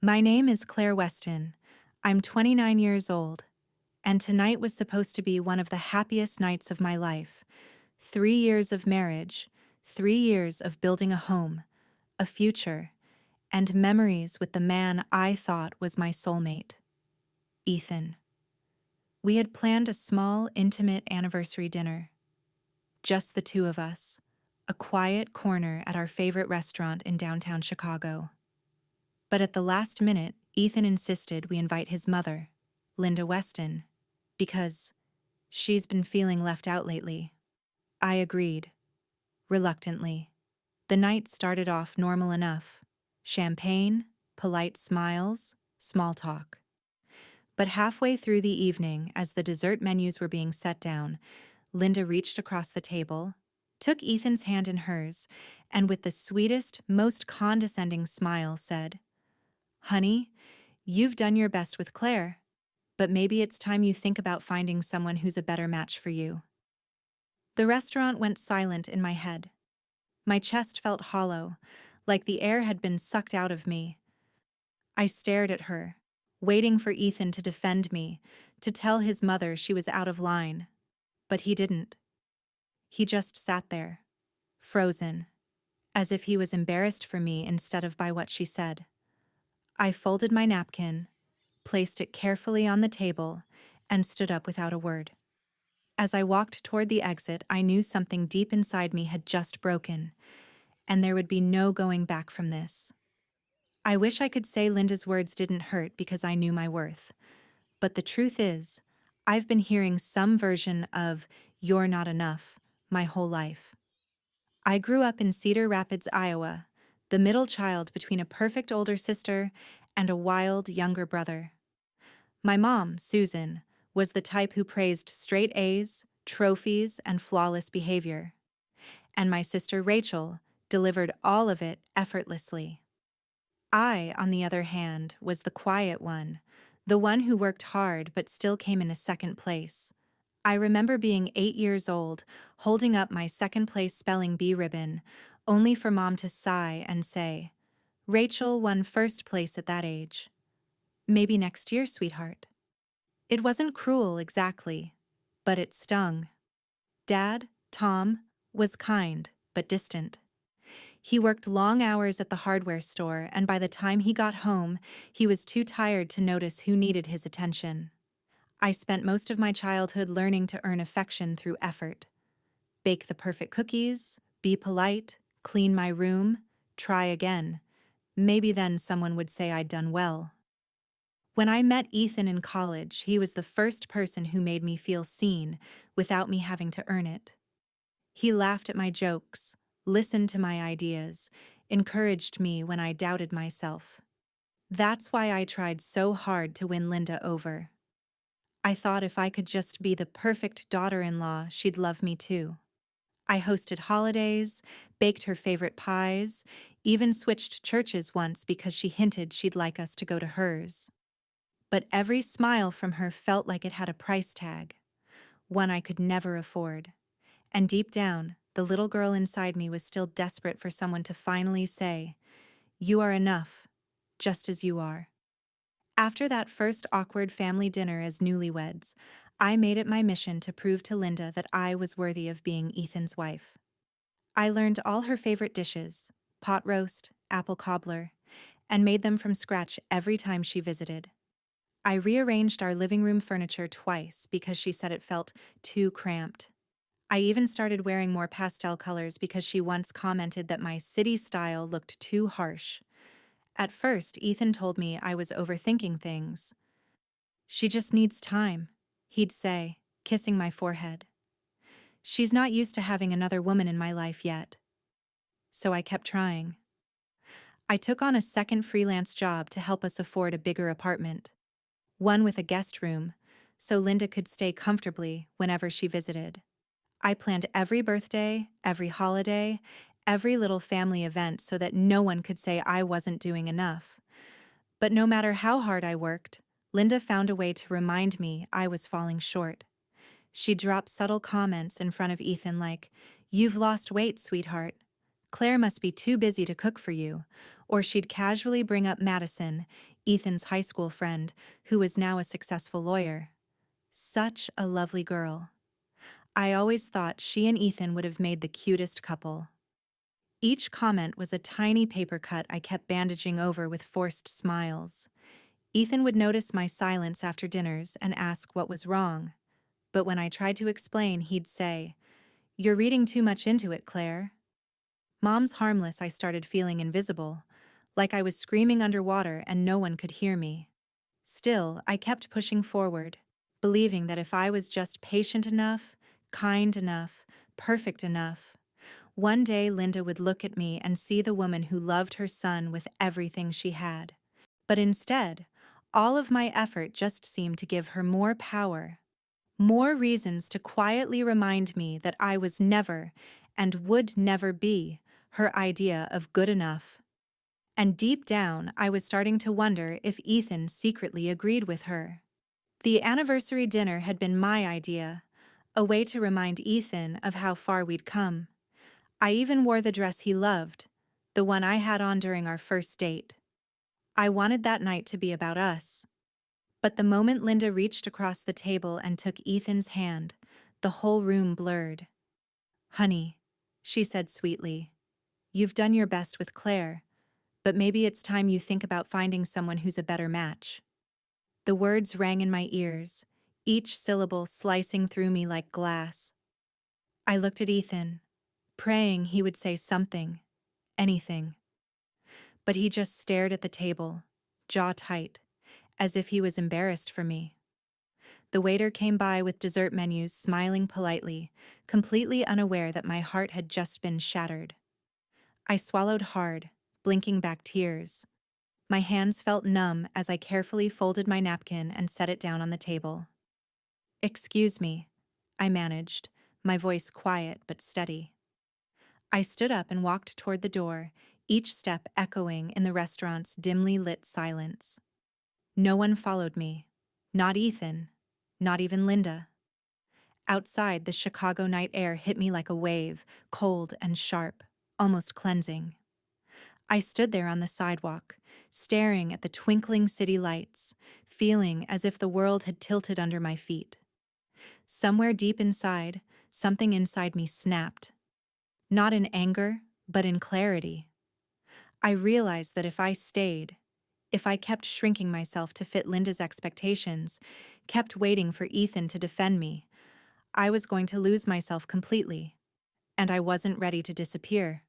My name is Claire Weston. I'm 29 years old, and tonight was supposed to be one of the happiest nights of my life. 3 years of marriage, 3 years of building a home, a future, and memories with the man I thought was my soulmate, Ethan. We had planned a small, intimate anniversary dinner. Just the two of us, a quiet corner at our favorite restaurant in downtown Chicago. But at the last minute, Ethan insisted we invite his mother, Linda Weston, because she's been feeling left out lately. I agreed, reluctantly. The night started off normal enough. Champagne, polite smiles, small talk. But halfway through the evening, as the dessert menus were being set down, Linda reached across the table, took Ethan's hand in hers, and with the sweetest, most condescending smile said, "Honey, you've done your best with Claire, but maybe it's time you think about finding someone who's a better match for you." The restaurant went silent in my head. My chest felt hollow, like the air had been sucked out of me. I stared at her, waiting for Ethan to defend me, to tell his mother she was out of line. But he didn't. He just sat there, frozen, as if he was embarrassed for me instead of by what she said. I folded my napkin, placed it carefully on the table, and stood up without a word. As I walked toward the exit, I knew something deep inside me had just broken, and there would be no going back from this. I wish I could say Linda's words didn't hurt because I knew my worth. But the truth is, I've been hearing some version of "you're not enough" my whole life. I grew up in Cedar Rapids, Iowa, the middle child between a perfect older sister and a wild younger brother. My mom, Susan, was the type who praised straight A's, trophies, and flawless behavior. And my sister Rachel delivered all of it effortlessly. I, on the other hand, was the quiet one, the one who worked hard but still came in a second place. I remember being 8 years old, holding up my second place spelling bee ribbon, only for Mom to sigh and say, "Rachel won first place at that age. Maybe next year, sweetheart." It wasn't cruel exactly, but it stung. Dad, Tom, was kind but distant. He worked long hours at the hardware store, and by the time he got home, he was too tired to notice who needed his attention. I spent most of my childhood learning to earn affection through effort. Bake the perfect cookies, be polite, clean my room, try again. Maybe then someone would say I'd done well. When I met Ethan in college, he was the first person who made me feel seen without me having to earn it. He laughed at my jokes, listened to my ideas, encouraged me when I doubted myself. That's why I tried so hard to win Linda over. I thought if I could just be the perfect daughter-in-law, she'd love me too. I hosted holidays, baked her favorite pies, even switched churches once because she hinted she'd like us to go to hers. But every smile from her felt like it had a price tag, one I could never afford. And deep down, the little girl inside me was still desperate for someone to finally say, "You are enough, just as you are." After that first awkward family dinner as newlyweds, I made it my mission to prove to Linda that I was worthy of being Ethan's wife. I learned all her favorite dishes, pot roast, apple cobbler, and made them from scratch every time she visited. I rearranged our living room furniture twice because she said it felt too cramped. I even started wearing more pastel colors because she once commented that my city style looked too harsh. At first, Ethan told me I was overthinking things. "She just needs time," he'd say, kissing my forehead. "She's not used to having another woman in my life yet." So I kept trying. I took on a second freelance job to help us afford a bigger apartment, one with a guest room, so Linda could stay comfortably whenever she visited. I planned every birthday, every holiday, every little family event so that no one could say I wasn't doing enough. But no matter how hard I worked, Linda found a way to remind me I was falling short. She'd drop subtle comments in front of Ethan like, "You've lost weight, sweetheart. Claire must be too busy to cook for you. Or she'd casually bring up Madison, Ethan's high school friend, who was now a successful lawyer. Such a lovely girl. I always thought she and Ethan would have made the cutest couple. Each comment was a tiny paper cut I kept bandaging over with forced smiles. Ethan would notice my silence after dinners and ask what was wrong. But when I tried to explain, he'd say, "You're reading too much into it, Claire." Mom's harmless, I started feeling invisible, like I was screaming underwater and no one could hear me. Still, I kept pushing forward, believing that if I was just patient enough, kind enough, perfect enough, one day Linda would look at me and see the woman who loved her son with everything she had. But instead, all of my effort just seemed to give her more power, more reasons to quietly remind me that I was never, and would never be, her idea of good enough. And deep down, I was starting to wonder if Ethan secretly agreed with her. The anniversary dinner had been my idea, a way to remind Ethan of how far we'd come. I even wore the dress he loved, the one I had on during our first date. I wanted that night to be about us. But the moment Linda reached across the table and took Ethan's hand, the whole room blurred. "Honey," she said sweetly, "you've done your best with Claire, but maybe it's time you think about finding someone who's a better match." The words rang in my ears, each syllable slicing through me like glass. I looked at Ethan, praying he would say something, anything. But he just stared at the table, jaw tight, as if he was embarrassed for me. The waiter came by with dessert menus, smiling politely, completely unaware that my heart had just been shattered. I swallowed hard, blinking back tears. My hands felt numb as I carefully folded my napkin and set it down on the table. "Excuse me," I managed, my voice quiet but steady. I stood up and walked toward the door, each step echoing in the restaurant's dimly lit silence. No one followed me. Not Ethan. Not even Linda. Outside, the Chicago night air hit me like a wave, cold and sharp, almost cleansing. I stood there on the sidewalk, staring at the twinkling city lights, feeling as if the world had tilted under my feet. Somewhere deep inside, something inside me snapped. Not in anger, but in clarity. I realized that if I stayed, if I kept shrinking myself to fit Linda's expectations, kept waiting for Ethan to defend me, I was going to lose myself completely. And I wasn't ready to disappear.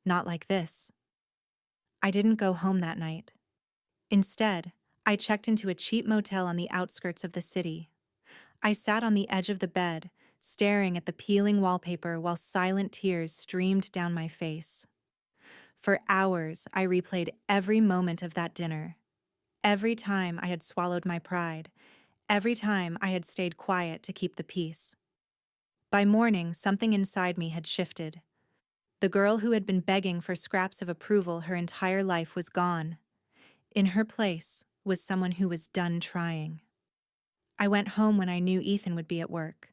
Not like this. I didn't go home that night. Instead, I checked into a cheap motel on the outskirts of the city. I sat on the edge of the bed, staring at the peeling wallpaper while silent tears streamed down my face. For hours, I replayed every moment of that dinner. Every time I had swallowed my pride. Every time I had stayed quiet to keep the peace. By morning, something inside me had shifted. The girl who had been begging for scraps of approval her entire life was gone. In her place was someone who was done trying. I went home when I knew Ethan would be at work.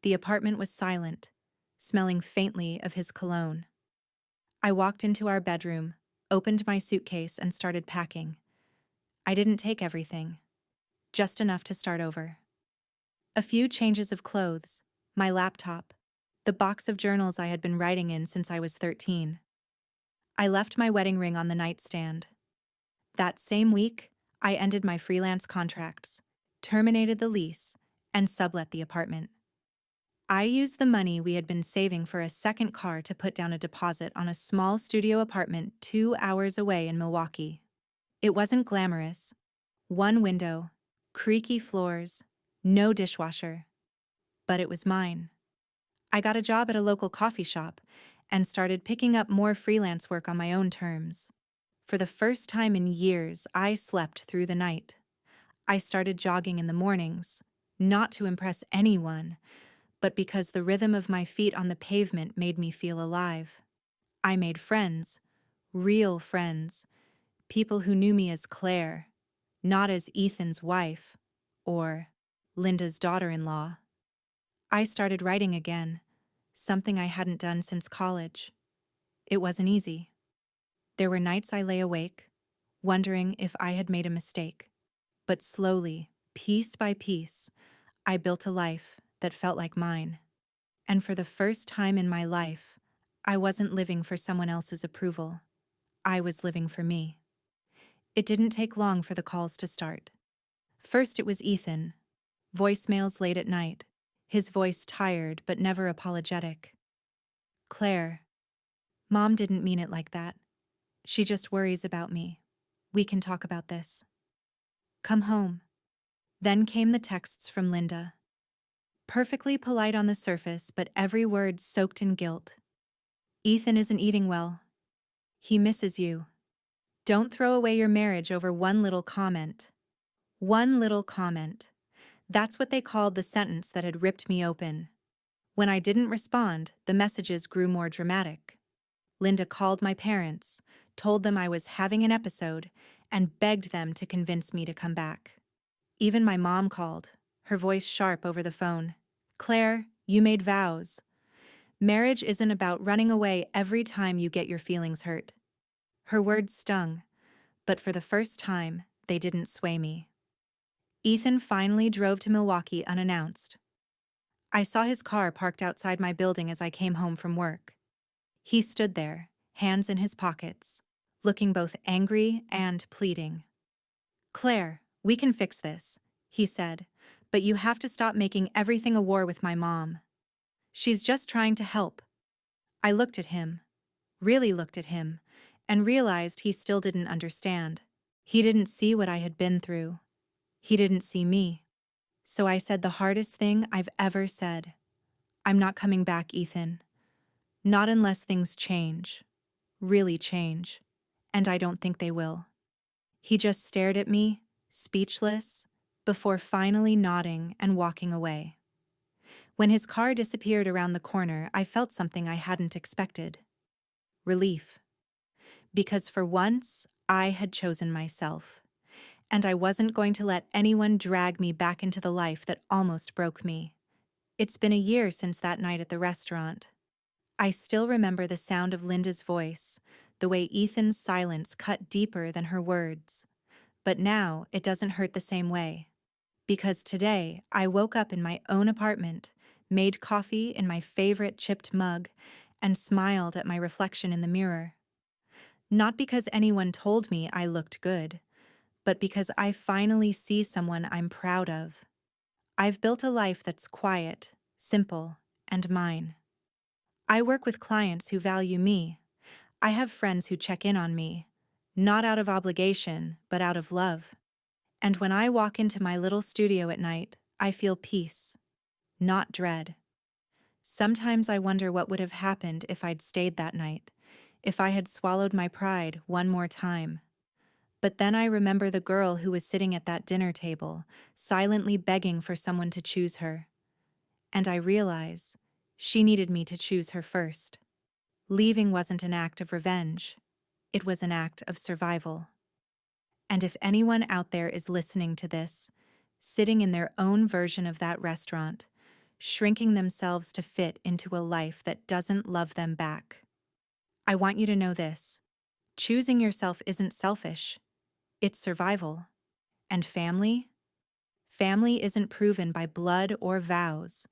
The apartment was silent, smelling faintly of his cologne. I walked into our bedroom, opened my suitcase, and started packing. I didn't take everything, just enough to start over. A few changes of clothes, my laptop, the box of journals I had been writing in since I was 13. I left my wedding ring on the nightstand. That same week, I ended my freelance contracts, terminated the lease, and sublet the apartment. I used the money we had been saving for a second car to put down a deposit on a small studio apartment 2 hours away in Milwaukee. It wasn't glamorous. One window, creaky floors, no dishwasher. But it was mine. I got a job at a local coffee shop and started picking up more freelance work on my own terms. For the first time in years, I slept through the night. I started jogging in the mornings, not to impress anyone, but because the rhythm of my feet on the pavement made me feel alive. I made friends, real friends, people who knew me as Claire, not as Ethan's wife or Linda's daughter-in-law. I started writing again, something I hadn't done since college. It wasn't easy. There were nights I lay awake, wondering if I had made a mistake. But slowly, piece by piece, I built a life that felt like mine. And for the first time in my life, I wasn't living for someone else's approval. I was living for me. It didn't take long for the calls to start. First, it was Ethan. Voicemails late at night, his voice tired but never apologetic. Claire, Mom didn't mean it like that. She just worries about me. We can talk about this. Come home. Then came the texts from Linda. Perfectly polite on the surface, but every word soaked in guilt. Ethan isn't eating well. He misses you. Don't throw away your marriage over one little comment. One little comment. That's what they called the sentence that had ripped me open. When I didn't respond, the messages grew more dramatic. Linda called my parents, told them I was having an episode, and begged them to convince me to come back. Even my mom called, her voice sharp over the phone. Claire, you made vows. Marriage isn't about running away every time you get your feelings hurt. Her words stung, but for the first time, they didn't sway me. Ethan finally drove to Milwaukee unannounced. I saw his car parked outside my building as I came home from work. He stood there, hands in his pockets, looking both angry and pleading. Claire, we can fix this, he said, but you have to stop making everything a war with my mom. She's just trying to help. I looked at him, really looked at him, and realized he still didn't understand. He didn't see what I had been through. He didn't see me. So I said the hardest thing I've ever said. I'm not coming back, Ethan. Not unless things change. Really change. And I don't think they will. He just stared at me, speechless, before finally nodding and walking away. When his car disappeared around the corner, I felt something I hadn't expected. Relief. Because for once, I had chosen myself. And I wasn't going to let anyone drag me back into the life that almost broke me. It's been a year since that night at the restaurant. I still remember the sound of Linda's voice, the way Ethan's silence cut deeper than her words. But now it doesn't hurt the same way. Because today I woke up in my own apartment, made coffee in my favorite chipped mug, and smiled at my reflection in the mirror. Not because anyone told me I looked good, but because I finally see someone I'm proud of. I've built a life that's quiet, simple, and mine. I work with clients who value me. I have friends who check in on me, not out of obligation, but out of love. And when I walk into my little studio at night, I feel peace, not dread. Sometimes I wonder what would have happened if I'd stayed that night, if I had swallowed my pride one more time. But then I remember the girl who was sitting at that dinner table, silently begging for someone to choose her. And I realize she needed me to choose her first. Leaving wasn't an act of revenge. It was an act of survival. And if anyone out there is listening to this, sitting in their own version of that restaurant, shrinking themselves to fit into a life that doesn't love them back, I want you to know this. Choosing yourself isn't selfish. It's survival. And family? Family isn't proven by blood or vows.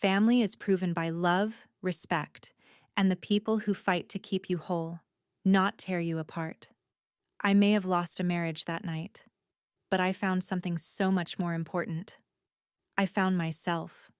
Family is proven by love, respect, and the people who fight to keep you whole, not tear you apart. I may have lost a marriage that night, but I found something so much more important. I found myself.